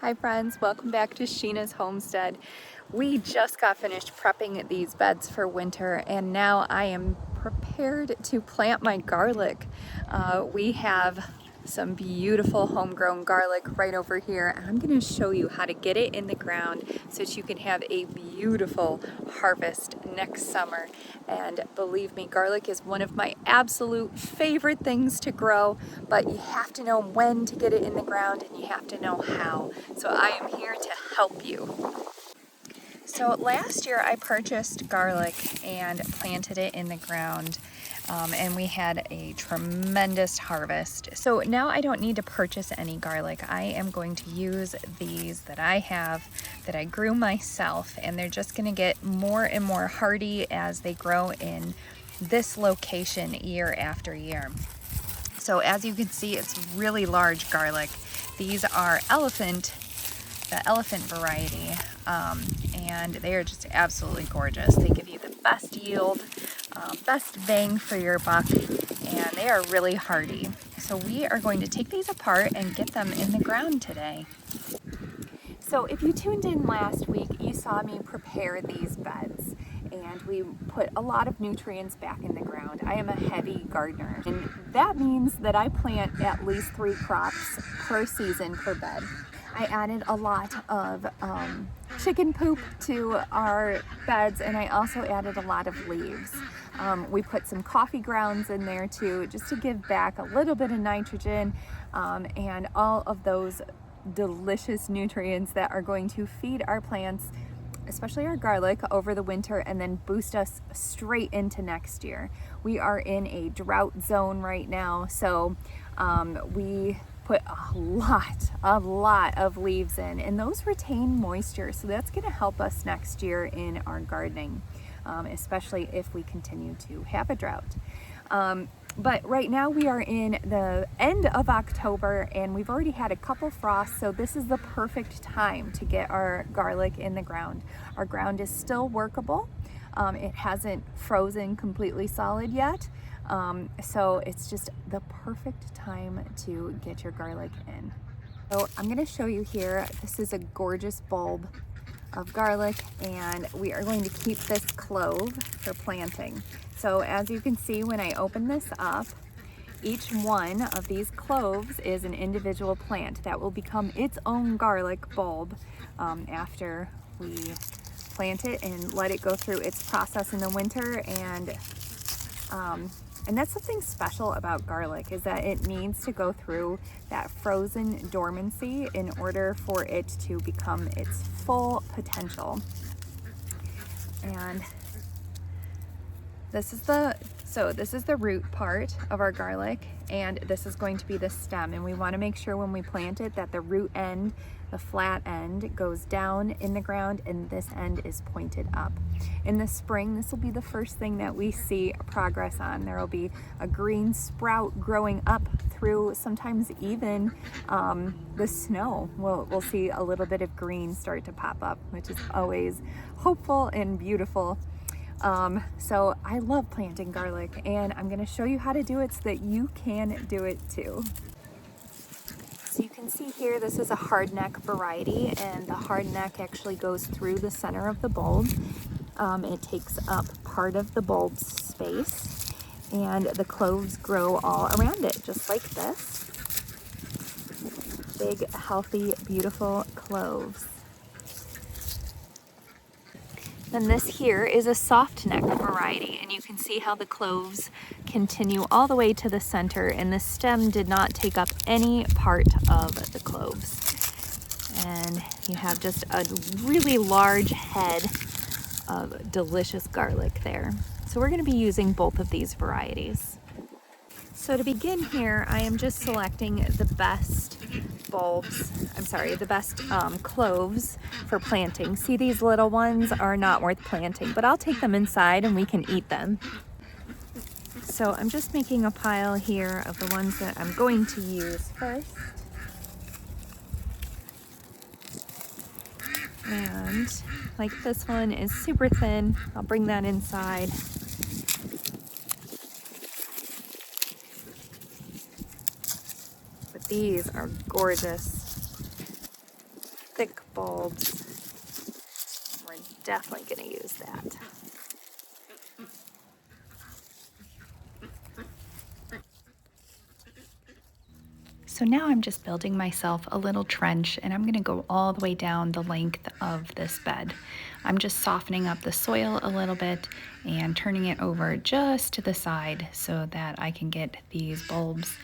Hi friends, welcome back to Sheena's Homestead. We just got finished prepping these beds for winter and now I am prepared to plant my garlic. We have some beautiful homegrown garlic right over here and I'm going to show you how to get it in the ground so that you can have a beautiful harvest next summer. And believe me, garlic is one of my absolute favorite things to grow, but you have to know when to get it in the ground and you have to know how. So I am here to help you. So last year I purchased garlic and planted it in the ground and we had a tremendous harvest. So now I don't need to purchase any garlic. I am going to use these that I have that I grew myself, and they're just going to get more and more hardy as they grow in this location year after year. So as you can see, it's really large garlic. These are the elephant variety, and they are just absolutely gorgeous. They give you the best yield, best bang for your buck, and they are really hardy. So we are going to take these apart and get them in the ground today. So if you tuned in last week, you saw me prepare these beds and we put a lot of nutrients back in the ground. I am a heavy gardener, and that means that I plant at least 3 crops per season per bed. I added a lot of chicken poop to our beds, and I also added a lot of leaves. We put some coffee grounds in there too, just to give back a little bit of nitrogen and all of those delicious nutrients that are going to feed our plants, especially our garlic, over the winter and then boost us straight into next year. We are in a drought zone right now, so we put a lot of leaves in, and those retain moisture, so that's going to help us next year in our gardening, especially if we continue to have a drought. But right now we are in the end of October and we've already had a couple frosts, so this is the perfect time to get our garlic in the ground. Our ground is still workable. It hasn't frozen completely solid yet, so it's just the perfect time to get your garlic in. So I'm going to show you here, this is a gorgeous bulb of garlic, and we are going to keep this clove for planting. So as you can see, when I open this up, each one of these cloves is an individual plant that will become its own garlic bulb after we plant it and let it go through its process in the winter. And that's something special about garlic, is that it needs to go through that frozen dormancy in order for it to become its full potential. And this is the root part of our garlic, and this is going to be the stem, and we want to make sure when we plant it that the root end, the flat end, goes down in the ground and this end is pointed up. In the spring, this will be the first thing that we see progress on. There will be a green sprout growing up through sometimes even the snow. We'll see a little bit of green start to pop up, which is always hopeful and beautiful. So I love planting garlic, and I'm going to show you how to do it so that you can do it too. So you can see here, this is a hardneck variety, and the hardneck actually goes through the center of the bulb. It takes up part of the bulb's space, and the cloves grow all around it, just like this. Big, healthy, beautiful cloves. Then this here is a soft neck variety, and you can see how the cloves continue all the way to the center, and the stem did not take up any part of the cloves. And you have just a really large head of delicious garlic there. So we're going to be using both of these varieties. So to begin here, I am just selecting the best cloves for planting. See, these little ones are not worth planting, but I'll take them inside and we can eat them. So I'm just making a pile here of the ones that I'm going to use first. And like this one is super thin, I'll bring that inside. But these are gorgeous. thick bulbs. We're definitely going to use that. So now I'm just building myself a little trench, and I'm going to go all the way down the length of this bed. I'm just softening up the soil a little bit and turning it over just to the side so that I can get these bulbs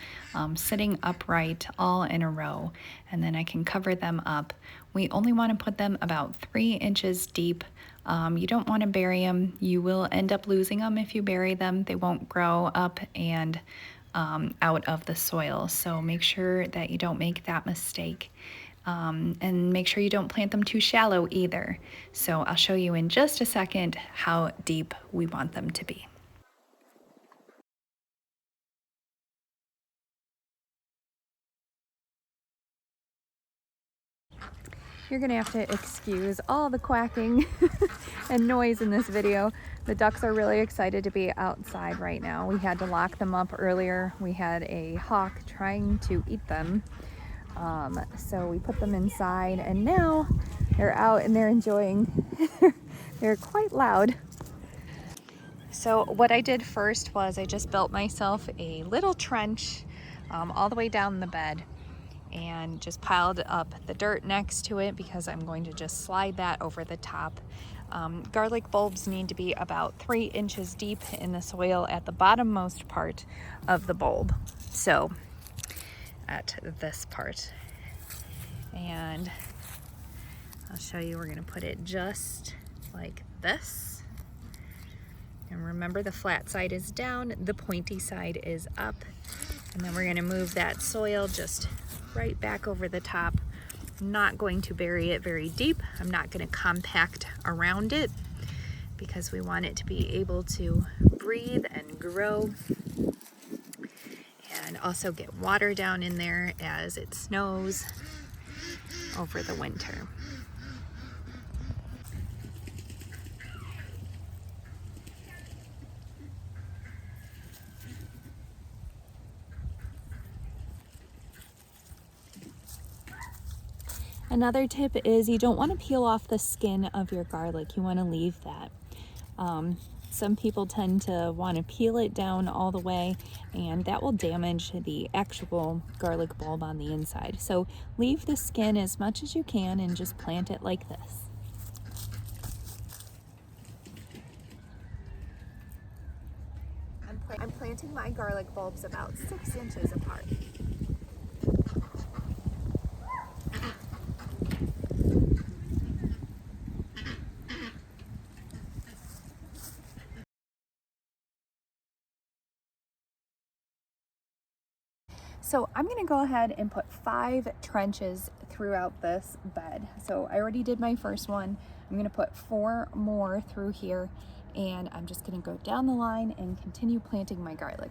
sitting upright all in a row, and then I can cover them up. We only want to put them about 3 inches deep. You don't want to bury them. You will end up losing them if you bury them. They won't grow up and out of the soil. So make sure that you don't make that mistake. And make sure you don't plant them too shallow either. So I'll show you in just a second how deep we want them to be. You're gonna have to excuse all the quacking and noise in this video. The ducks are really excited to be outside right now. We had to lock them up earlier. We had a hawk trying to eat them. So we put them inside, and now they're out and they're enjoying. They're quite loud. So what I did first was I just built myself a little trench all the way down the bed, and just piled up the dirt next to it because I'm going to just slide that over the top. Garlic bulbs need to be about 3 inches deep in the soil at the bottommost part of the bulb. So at this part. And I'll show you, we're gonna put it just like this. And remember, the flat side is down, the pointy side is up. And then we're gonna move that soil just right back over the top. I'm not going to bury it very deep. I'm not going to compact around it because we want it to be able to breathe and grow and also get water down in there as it snows over the winter. Another tip is you don't want to peel off the skin of your garlic. You want to leave that. Some people tend to want to peel it down all the way, and that will damage the actual garlic bulb on the inside. So leave the skin as much as you can and just plant it like this. I'm planting my garlic bulbs about 6 inches apart. So I'm going to go ahead and put 5 trenches throughout this bed. So I already did my first one. I'm going to put 4 more through here, and I'm just going to go down the line and continue planting my garlic.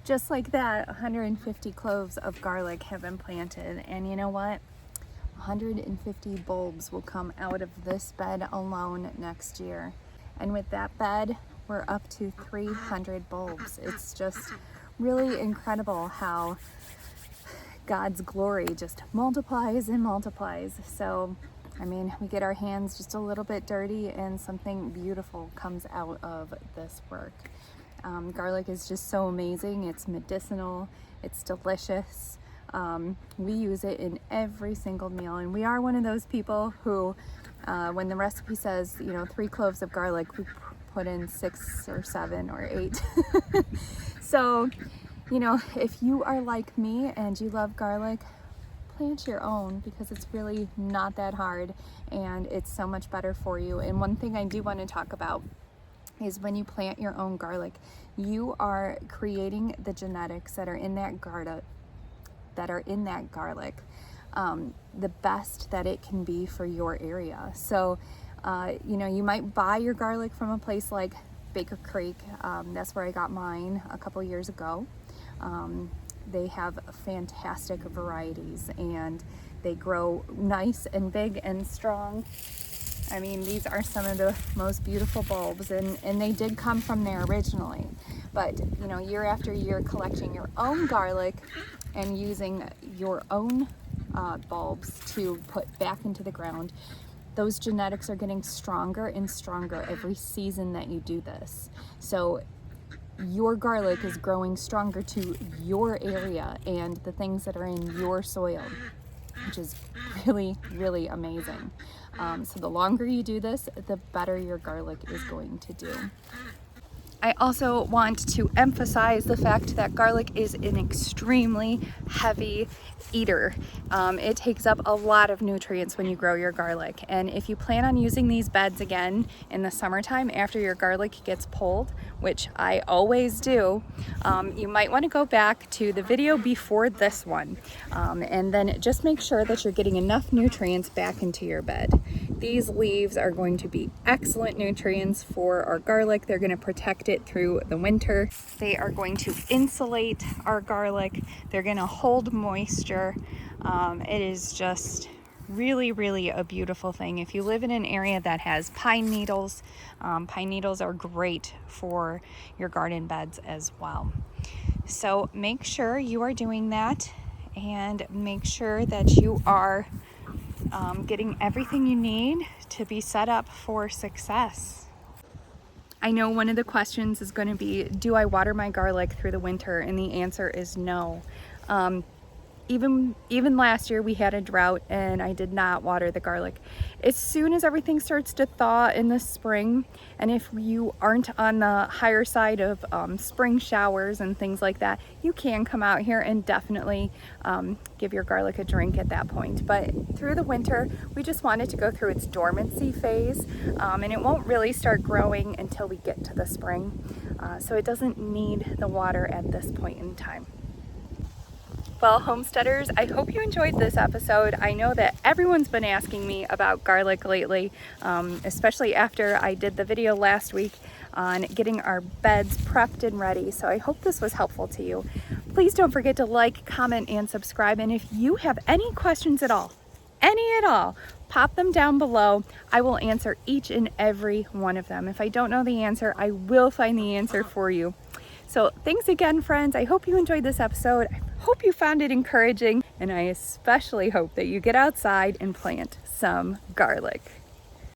Just like that, 150 cloves of garlic have been planted, and you know what? 150 bulbs will come out of this bed alone next year. And with that bed, we're up to 300 bulbs. It's just really incredible how God's glory just multiplies and multiplies. So, I mean, we get our hands just a little bit dirty and something beautiful comes out of this work. Garlic is just so amazing. It's medicinal, it's delicious. We use it in every single meal, and we are one of those people who, when the recipe says, 3 cloves of garlic, we put in 6 or 7 or 8. So, if you are like me and you love garlic, plant your own, because it's really not that hard and it's so much better for you. And one thing I do want to talk about is when you plant your own garlic, you are creating the genetics that are in that garlic, the best that it can be for your area. So, you might buy your garlic from a place like Baker Creek. That's where I got mine a couple years ago. They have fantastic varieties, and they grow nice and big and strong. I mean, these are some of the most beautiful bulbs, and they did come from there originally. But, year after year, collecting your own garlic and using your own bulbs to put back into the ground, those genetics are getting stronger and stronger every season that you do this. So your garlic is growing stronger to your area and the things that are in your soil, which is really, really amazing. So the longer you do this, the better your garlic is going to do. I also want to emphasize the fact that garlic is an extremely heavy eater. It takes up a lot of nutrients when you grow your garlic. And if you plan on using these beds again in the summertime after your garlic gets pulled, which I always do, you might want to go back to the video before this one, and then just make sure that you're getting enough nutrients back into your bed. These leaves are going to be excellent nutrients for our garlic. They're going to protect it through the winter. They are going to insulate our garlic. They're going to hold moisture. It is just really, really a beautiful thing. If you live in an area that has pine needles are great for your garden beds as well. So make sure you are doing that, and make sure that you are getting everything you need to be set up for success. I know one of the questions is going to be, do I water my garlic through the winter? And the answer is no. Even last year we had a drought and I did not water the garlic. As soon as everything starts to thaw in the spring, and if you aren't on the higher side of spring showers and things like that, you can come out here and definitely give your garlic a drink at that point. But through the winter, we just want it to go through its dormancy phase, and it won't really start growing until we get to the spring. So it doesn't need the water at this point in time. Well, homesteaders, I hope you enjoyed this episode. I know that everyone's been asking me about garlic lately, especially after I did the video last week on getting our beds prepped and ready. So I hope this was helpful to you. Please don't forget to like, comment, and subscribe. And if you have any questions at all, pop them down below. I will answer each and every one of them. If I don't know the answer, I will find the answer for you. So thanks again, friends. I hope you enjoyed this episode. I hope you found it encouraging, and I especially hope that you get outside and plant some garlic.